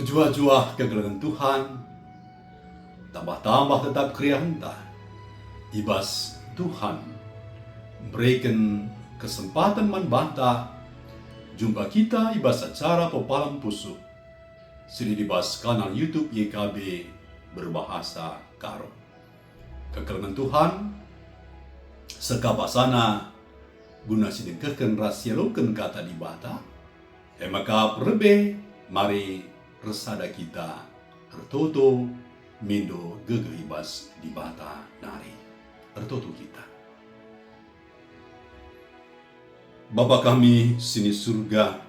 Menjua-jua kegelangan Tuhan, tambah-tambah tetap kriya henta. Ibas Tuhan berikan kesempatan manbanta jumpa kita ibas acara pepalang pusu. Sini dibas kanal YouTube YKB berbahasa Karo. Kegelangan Tuhan sekabasana guna sidengkehken rasialoken kata di bata. Maka perbe mari resada kita ertoto mindo gegeibas di bata nari ertoto kita. Bapa kami sini surga,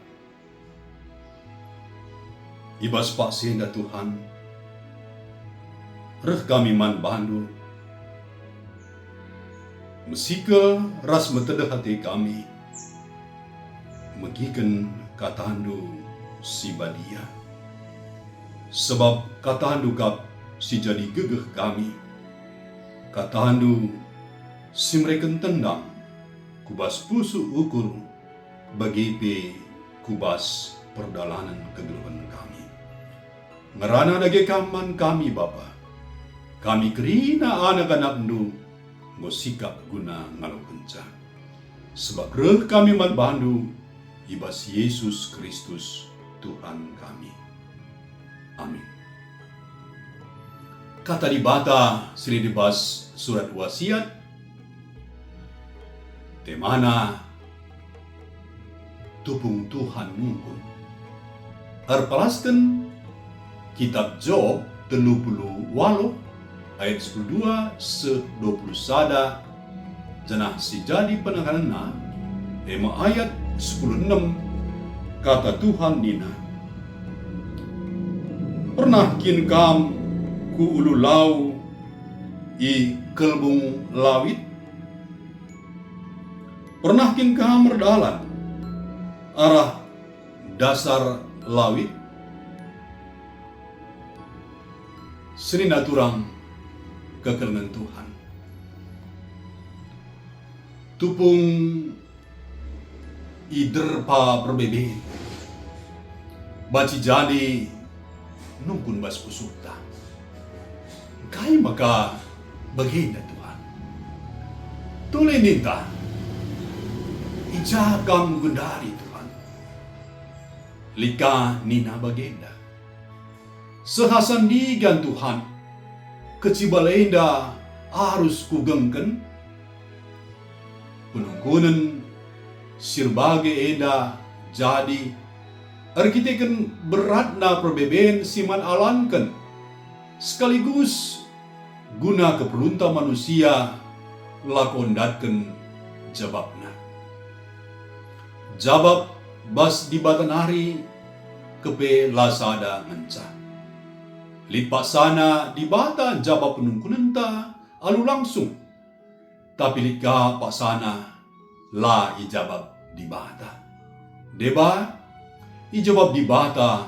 ibas pak senda Tuhan, reh kami man bandu, mesike ras metedeh hati kami, megiken katandu si badia. Sebab katandu kap si jadi gegeh kami, katandu si mereka tendang, kubas pusu ukur bagi pe kubas perdalanan kegelapan kami. Ngerana dage kaman kami Bapa, kami kerina anak-anak nu ngosikap guna ngalau kenca. Sebab reh kami man bandu ibas Yesus Kristus Tuhan kami. Amin. Kata di bata sili dibas surat wasiat temana tupung Tuhan mungkun. Arpalaskan kitab Job 38 ayat 12 se-20 sada jenah si jadi penanganna ema ayat 16 kata Tuhan nina. Pernah kin kam ku ulu lau i kelbung lawit? Pernah kin kam merdalan arah dasar lawit? Senina turang kekelengan Tuhan. Tupung iderpa perbebe baci jadi nungkun bas pusukta. Kai maka baginda Tuhan. Tule ninta ijakam gundari Tuhan. Lika nina baginda. Sehasandigan Tuhan. Kecibalenda harus kugengken. Penungkunan sirbage enda jadi arkiteken beratna perbeben siman alanken sekaligus guna keperunta manusia lakondatken jababna. Jabab bas di batanari kepe lasada ngenca. Lipat sana di bata jabab penungkunenta alu langsung. Tapi lika pak sana la ijabab di bata. Deba ijawab di bata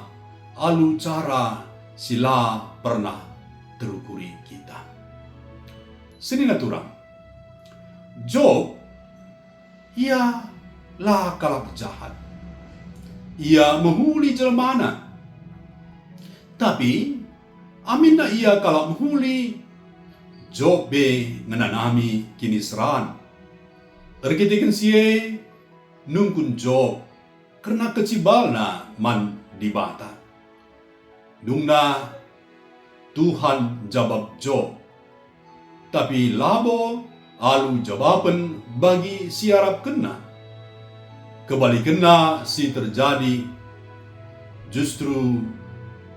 alu cara sila pernah terukuri kita. Senina turang. Job ia lah kalap jahat. Ia menghuli jelmana. Tapi amin na ia kalap menghuli Job be ngenanami kini seran. Terkitikan sie nungkun Job karena kecibalna man di bata. Dungna Tuhan jawab Job. Tapi labo alu jawaban bagi siarap kena. Kebalik kena si terjadi. Justru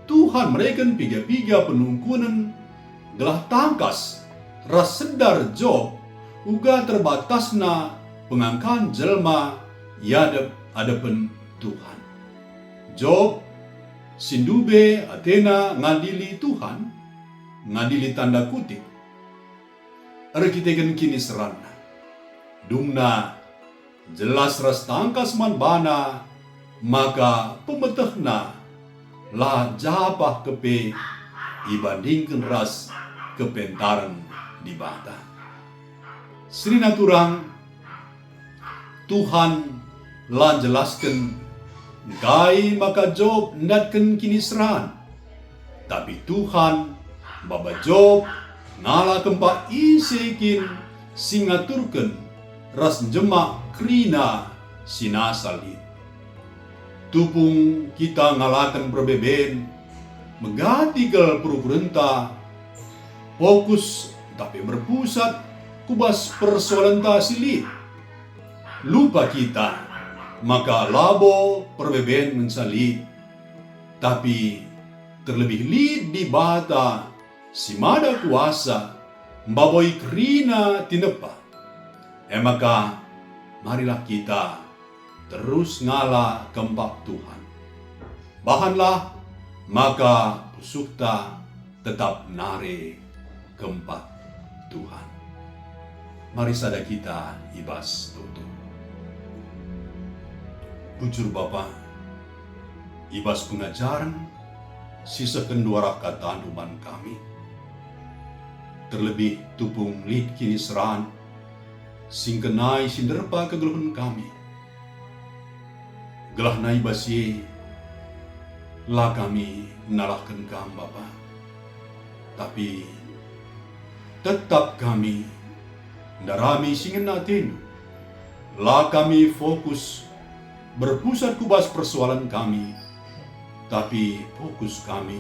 Tuhan mereken piga-piga penungkunan gelah tangkas ras sedar Job uga terbatasna pengangkan jelma yadep adepen Tuhan. Job sindube Athena ngadili Tuhan, ngadili tanda kutip. Arkiteken kini serana. Dungna jelas ras tangkas man bana, maka pemetehna lah japah kepe ibandingkan ras kepentaran di bata. Serina turang Tuhan lan jelaskan gai maka Job ndatken kini seran Tapi Tuhan baba Job ngala kempa isekin singaturken ras jema krina sinasali. Tupung kita ngalakan berbeben megatigal pururenta fokus tapi berpusat kubas persoalan tasili. Lupa kita maka labo perbeben mensali, tapi terlebih lid di bata si mada kuasa mbaboy krina tinepa. Maka marilah kita terus ngala kempak Tuhan. Bahanlah maka pusukta tetap nare kempak Tuhan. Mari sada kita ibas tutup. Bujur Bapa, ibas pengajaran sisa kendua kata anuman kami. Terlebih tupung lid kini seran, sing kenai sinderpa kegeluhan kami. Gelah nai basi, lah kami nalahkan kam Bapa. Tapi tetap kami darami singen natin. Lah kami fokus berpusat kubas persoalan kami, tapi fokus kami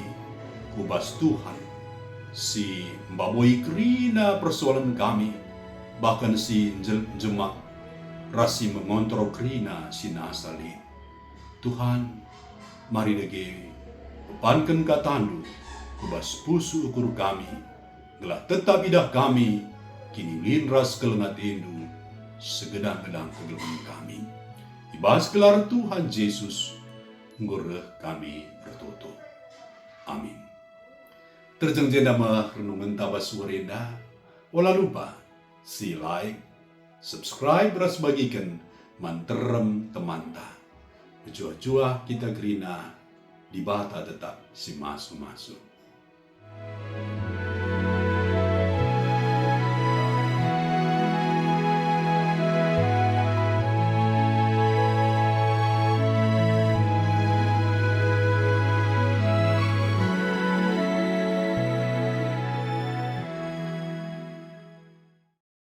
kubas Tuhan. Si mbaboi krina persoalan kami, bahkan si jema rasi mengontrol krina si nasali. Tuhan, mari dege bebankan katandu kubas pusu ukur kami, gelah tetap idah kami kini linras kelengat indu segedang-gedang kegeluhan kami. Ibas gelar Tuhan Yesus, ngureh kami bertutup. Amin. Terjeng nama renungan tabas warenda, olah lupa si like, subscribe, ras bagikan, manterem temanta. Jua-jua kita gerina, di bata tetap si masuk-masuk.